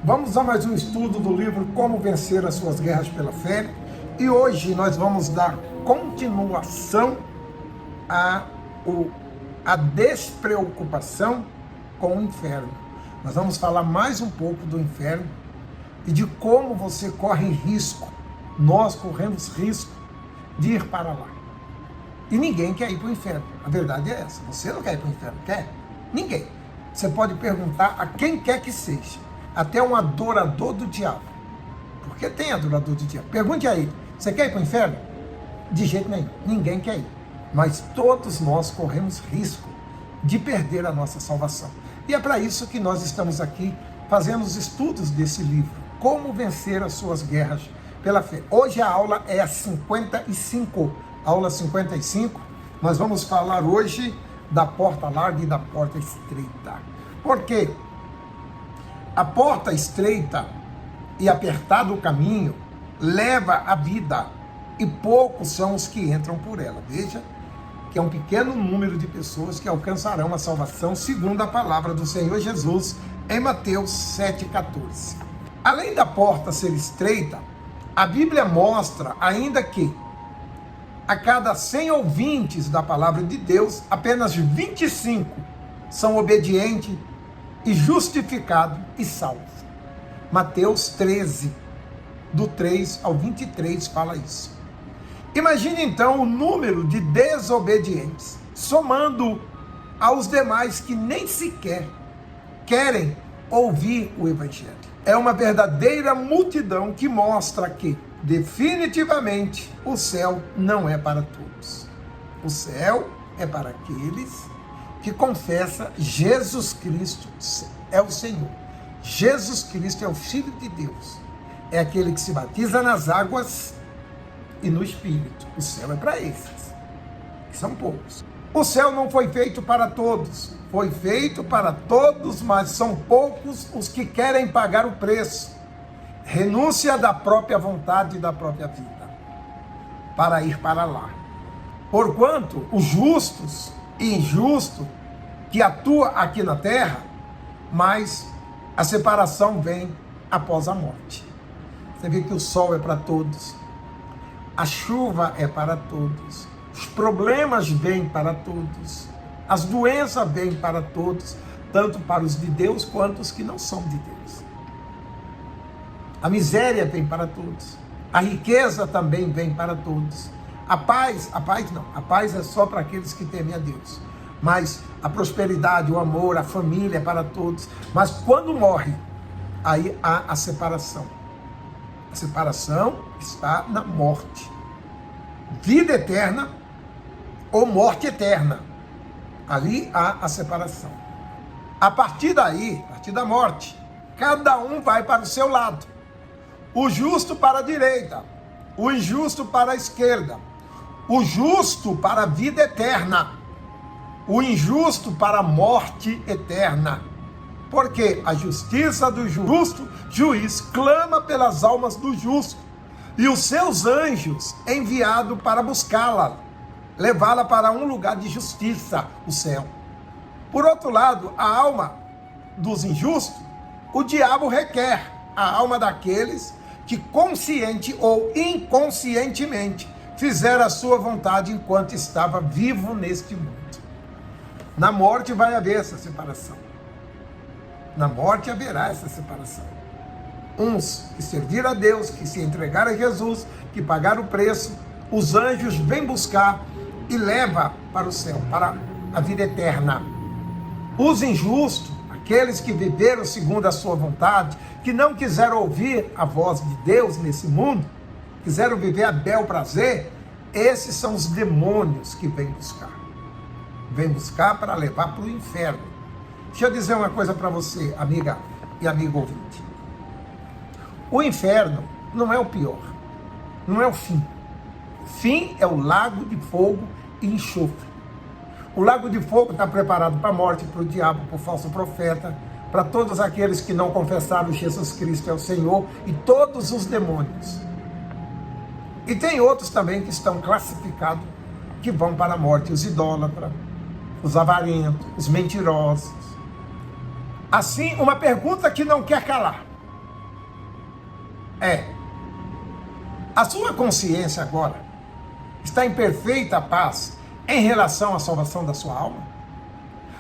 Vamos a mais um estudo do livro Como Vencer as Suas Guerras pela Fé. E hoje nós vamos dar continuação à despreocupação com o inferno. Nós vamos falar mais um pouco do inferno e de como você corre risco, nós corremos risco de ir para lá. E ninguém quer ir para o inferno. A verdade é essa. Você não quer ir para o inferno, quer? Ninguém. Você pode perguntar a quem quer que seja, até um adorador do diabo. Porque tem adorador do diabo. Pergunte a ele, você quer ir para o inferno? De jeito nenhum. Ninguém quer ir. Mas todos nós corremos risco de perder a nossa salvação. E é para isso que nós estamos aqui fazendo os estudos desse livro. Como vencer as suas guerras pela fé. Hoje a aula é a 55. Aula 55. Nós vamos falar hoje da porta larga e da porta estreita. Porque a porta estreita e apertado o caminho leva à vida, e poucos são os que entram por ela. Veja que é um pequeno número de pessoas que alcançarão a salvação, segundo a palavra do Senhor Jesus em Mateus 7,14. Além da porta ser estreita, a Bíblia mostra ainda que a cada 100 ouvintes da palavra de Deus, apenas 25 são obedientes e justificados e salvos. Mateus 13, do 3 ao 23, fala isso. Imagine então o número de desobedientes, somando aos demais que nem sequer querem ouvir o Evangelho. É uma verdadeira multidão que mostra que, definitivamente, o céu não é para todos. O céu é para aqueles que confessam Jesus Cristo é o Senhor. Jesus Cristo é o Filho de Deus. É aquele que se batiza nas águas e no Espírito. O céu é para esses, que são poucos. O céu não foi feito para todos. Foi feito para todos, mas são poucos os que querem pagar o preço. Renúncia da própria vontade e da própria vida, para ir para lá. Porquanto os justos e injustos que atuam aqui na terra, mas a separação vem após a morte. Você vê que o sol é para todos, a chuva é para todos, os problemas vêm para todos, as doenças vêm para todos, tanto para os de Deus quanto os que não são de Deus. A miséria vem para todos. A riqueza também vem para todos. A paz é só para aqueles que temem a Deus. Mas a prosperidade, o amor, a família é para todos. Mas quando morre, aí há a separação. A separação está na morte. Vida eterna ou morte eterna. Ali há a separação. A partir daí, a partir da morte, cada um vai para o seu lado. O justo para a direita, o injusto para a esquerda, o justo para a vida eterna, o injusto para a morte eterna. Porque a justiça do justo juiz clama pelas almas do justo, e os seus anjos enviados para buscá-la, levá-la para um lugar de justiça, o céu. Por outro lado, a alma dos injustos, o diabo requer a alma daqueles que consciente ou inconscientemente fizeram a sua vontade enquanto estava vivo neste mundo. Na morte vai haver essa separação. Na morte haverá essa separação. Uns que serviram a Deus, que se entregaram a Jesus, que pagaram o preço, os anjos vêm buscar e levam para o céu, para a vida eterna. Os injustos, aqueles que viveram segundo a sua vontade, que não quiseram ouvir a voz de Deus nesse mundo, quiseram viver a bel prazer, esses são os demônios que vêm buscar. Vêm buscar para levar para o inferno. Deixa eu dizer uma coisa para você, amiga e amigo ouvinte. O inferno não é o pior, não é o fim. O fim é o lago de fogo e enxofre. O lago de fogo está preparado para a morte, para o diabo, para o falso profeta, para todos aqueles que não confessaram Jesus Cristo é o Senhor e todos os demônios. E tem outros também que estão classificados, que vão para a morte, os idólatras, os avarentos, os mentirosos. Assim, uma pergunta que não quer calar. A sua consciência agora está em perfeita paz em relação à salvação da sua alma?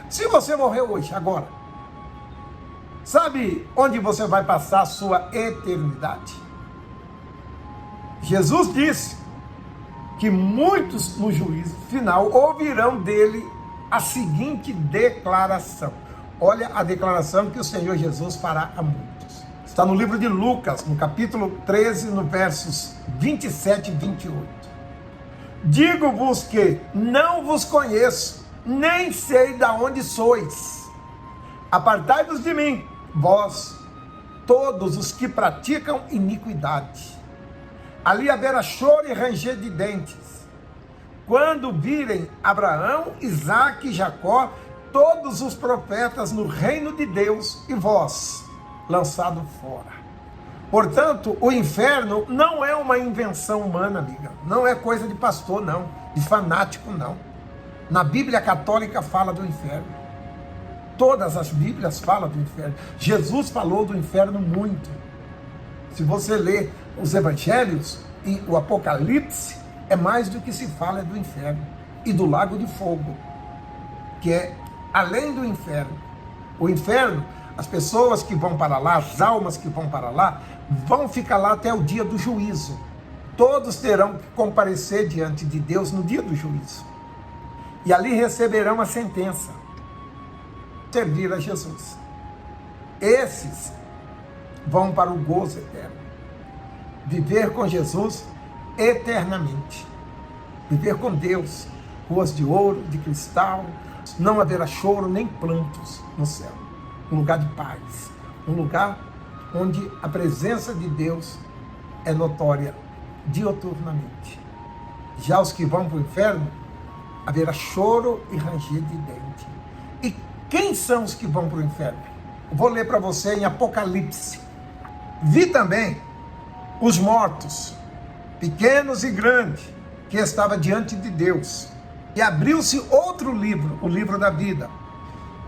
Se você morreu hoje, agora, sabe onde você vai passar a sua eternidade? Jesus disse que muitos no juízo final ouvirão dele a seguinte declaração. Olha a declaração que o Senhor Jesus fará a muitos. Está no livro de Lucas, no capítulo 13, no versos 27 e 28. Digo-vos que não vos conheço, nem sei de onde sois. Apartai-vos de mim, vós, todos os que praticam iniquidade. Ali haverá choro e ranger de dentes, quando virem Abraão, Isaque e Jacó, todos os profetas no reino de Deus, e vós, lançado fora. Portanto, o inferno não é uma invenção humana, amiga. Não é coisa de pastor, não. De fanático, não. Na Bíblia católica fala do inferno. Todas as Bíblias falam do inferno. Jesus falou do inferno muito. Se você ler os evangelhos e o Apocalipse, é mais do que se fala do inferno e do lago de fogo, que é além do inferno. O inferno, as pessoas que vão para lá, as almas que vão para lá, vão ficar lá até o dia do juízo. Todos terão que comparecer diante de Deus no dia do juízo. E ali receberão a sentença. Servir a Jesus. Esses vão para o gozo eterno. Viver com Jesus eternamente. Viver com Deus. Ruas de ouro, de cristal. Não haverá choro nem prantos no céu. Um lugar de paz. Um lugar onde a presença de Deus é notória dioturnamente. Já os que vão para o inferno, haverá choro e ranger de dente. E quem são os que vão para o inferno? Eu vou ler para você em Apocalipse. Vi também os mortos, pequenos e grandes, que estavam diante de Deus. E abriu-se outro livro, o livro da vida.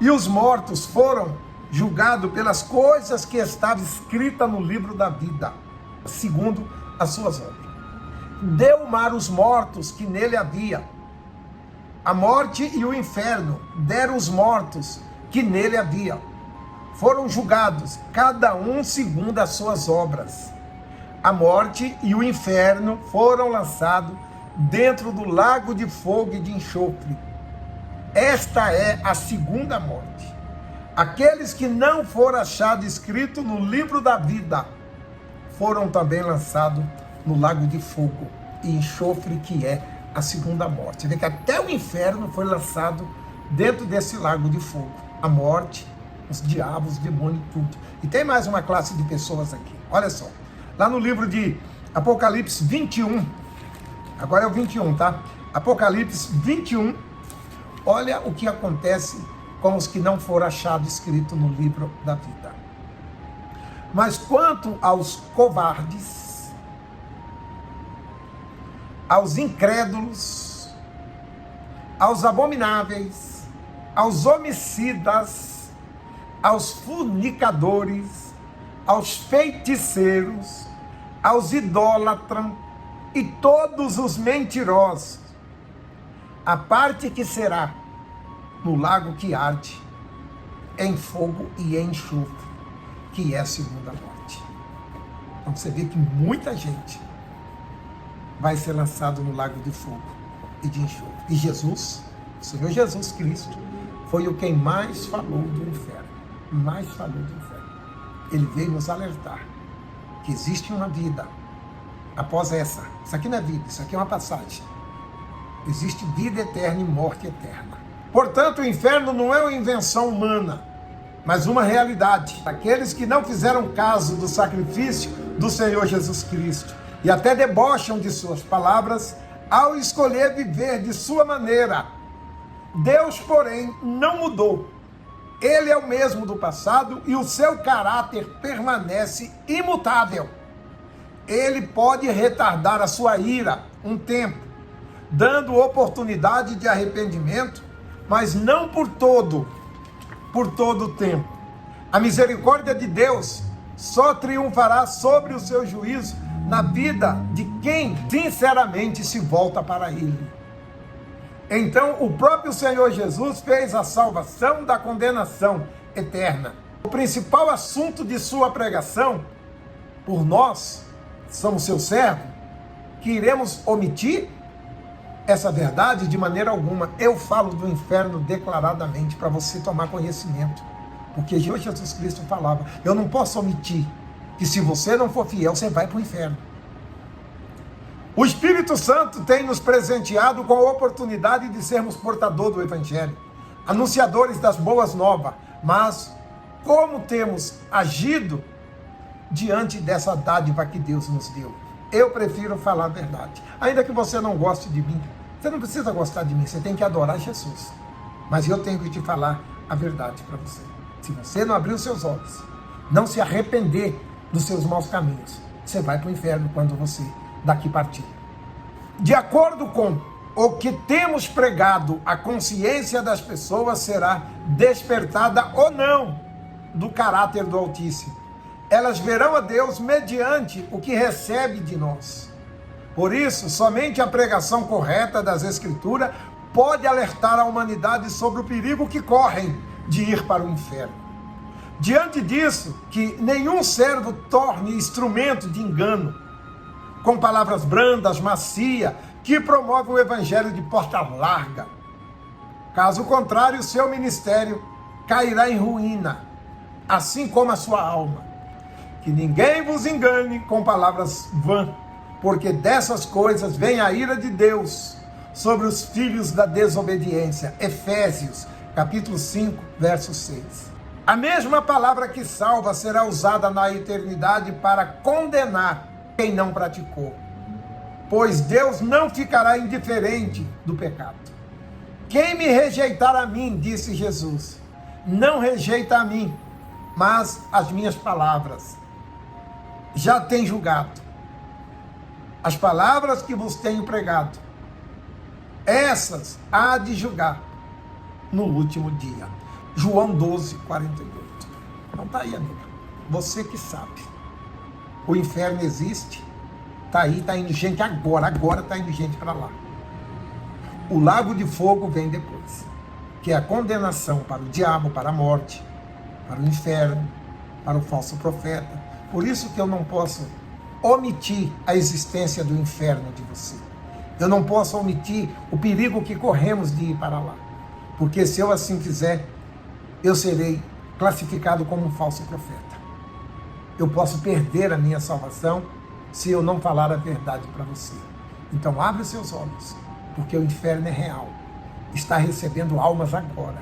E os mortos foram julgados pelas coisas que estavam escritas no livro da vida, segundo as suas obras. Deu o mar os mortos que nele havia. A morte e o inferno deram os mortos que nele havia. Foram julgados, cada um segundo as suas obras. A morte e o inferno foram lançados dentro do lago de fogo e de enxofre. Esta é a segunda morte. Aqueles que não foram achados escritos no livro da vida foram também lançados no lago de fogo e enxofre, que é a segunda morte. Você vê que até o inferno foi lançado dentro desse lago de fogo. A morte, os diabos, os demônios, tudo. E tem mais uma classe de pessoas aqui. Olha só. Lá no livro de Apocalipse 21, agora é o 21, tá? Apocalipse 21, olha o que acontece com os que não foram achados escritos no livro da vida. Mas quanto aos covardes, aos incrédulos, aos abomináveis, aos homicidas, aos fornicadores, aos feiticeiros, aos idólatras e todos os mentirosos, a parte que será no lago que arde, em fogo e em enxofre, que é a segunda morte. Então você vê que muita gente vai ser lançado no lago de fogo e de enxofre. E Jesus, o Senhor Jesus Cristo, foi o quem mais falou do inferno. Mais falou do inferno. Ele veio nos alertar que existe uma vida após essa. Isso aqui não é vida, isso aqui é uma passagem. Existe vida eterna e morte eterna. Portanto, o inferno não é uma invenção humana, mas uma realidade. Aqueles que não fizeram caso do sacrifício do Senhor Jesus Cristo e até debocham de suas palavras ao escolher viver de sua maneira. Deus, porém, não mudou. Ele é o mesmo do passado e o seu caráter permanece imutável. Ele pode retardar a sua ira um tempo, dando oportunidade de arrependimento, mas não por todo o tempo. A misericórdia de Deus só triunfará sobre o seu juízo na vida de quem sinceramente se volta para ele. Então, o próprio Senhor Jesus fez a salvação da condenação eterna. O principal assunto de sua pregação, por nós, somos seus servos, que iremos omitir essa verdade de maneira alguma. Eu falo do inferno declaradamente para você tomar conhecimento. Porque Jesus Cristo falava, eu não posso omitir que se você não for fiel, você vai para o inferno. O Espírito Santo tem nos presenteado com a oportunidade de sermos portadores do Evangelho, anunciadores das boas novas, mas como temos agido diante dessa dádiva que Deus nos deu? Eu prefiro falar a verdade. Ainda que você não goste de mim, você não precisa gostar de mim, você tem que adorar Jesus. Mas eu tenho que te falar a verdade para você. Se você não abrir os seus olhos, não se arrepender dos seus maus caminhos, você vai para o inferno quando você daqui partir. De acordo com o que temos pregado, a consciência das pessoas será despertada ou não do caráter do Altíssimo. Elas verão a Deus mediante o que recebe de nós. Por isso, somente a pregação correta das Escrituras pode alertar a humanidade sobre o perigo que correm de ir para o inferno. Diante disso, que nenhum servo torne instrumento de engano, com palavras brandas, macias, que promove o evangelho de porta larga. Caso contrário, seu ministério cairá em ruína, assim como a sua alma. Que ninguém vos engane com palavras vãs, porque dessas coisas vem a ira de Deus sobre os filhos da desobediência. Efésios, capítulo 5, verso 6. A mesma palavra que salva será usada na eternidade para condenar quem não praticou, pois Deus não ficará indiferente do pecado. Quem me rejeitar a mim, disse Jesus, não rejeita a mim, mas as minhas palavras. Já tem julgado. As palavras que vos tenho pregado, essas há de julgar no último dia. João 12, 48. Então tá aí, amiga. Você que sabe. O inferno existe, tá aí, tá indo gente agora tá indo gente para lá. O lago de fogo vem depois, que é a condenação para o diabo, para a morte, para o inferno, para o falso profeta. Por isso que eu não posso omitir a existência do inferno de você. Eu não posso omitir o perigo que corremos de ir para lá. Porque se eu assim fizer, eu serei classificado como um falso profeta. Eu posso perder a minha salvação se eu não falar a verdade para você. Então abre os seus olhos, porque o inferno é real. Está recebendo almas agora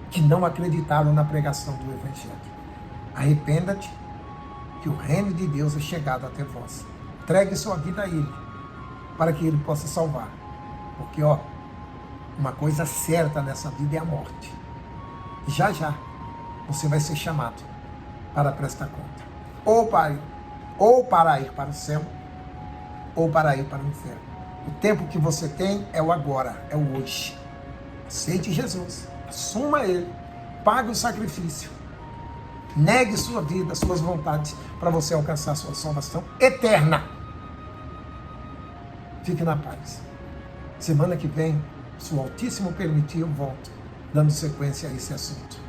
que não acreditaram na pregação do Evangelho. Arrependa-te, que o reino de Deus é chegado até vós. Entregue sua vida a Ele, para que Ele possa salvar. Porque, uma coisa certa nessa vida é a morte. E já você vai ser chamado para prestar conta. Ou para ir para o céu, ou para ir para o inferno. O tempo que você tem é o agora, é o hoje. Aceite Jesus, assuma Ele, pague o sacrifício, negue sua vida, suas vontades, para você alcançar sua salvação eterna. Fique na paz. Semana que vem, se o Altíssimo permitir, eu volto, dando sequência a esse assunto.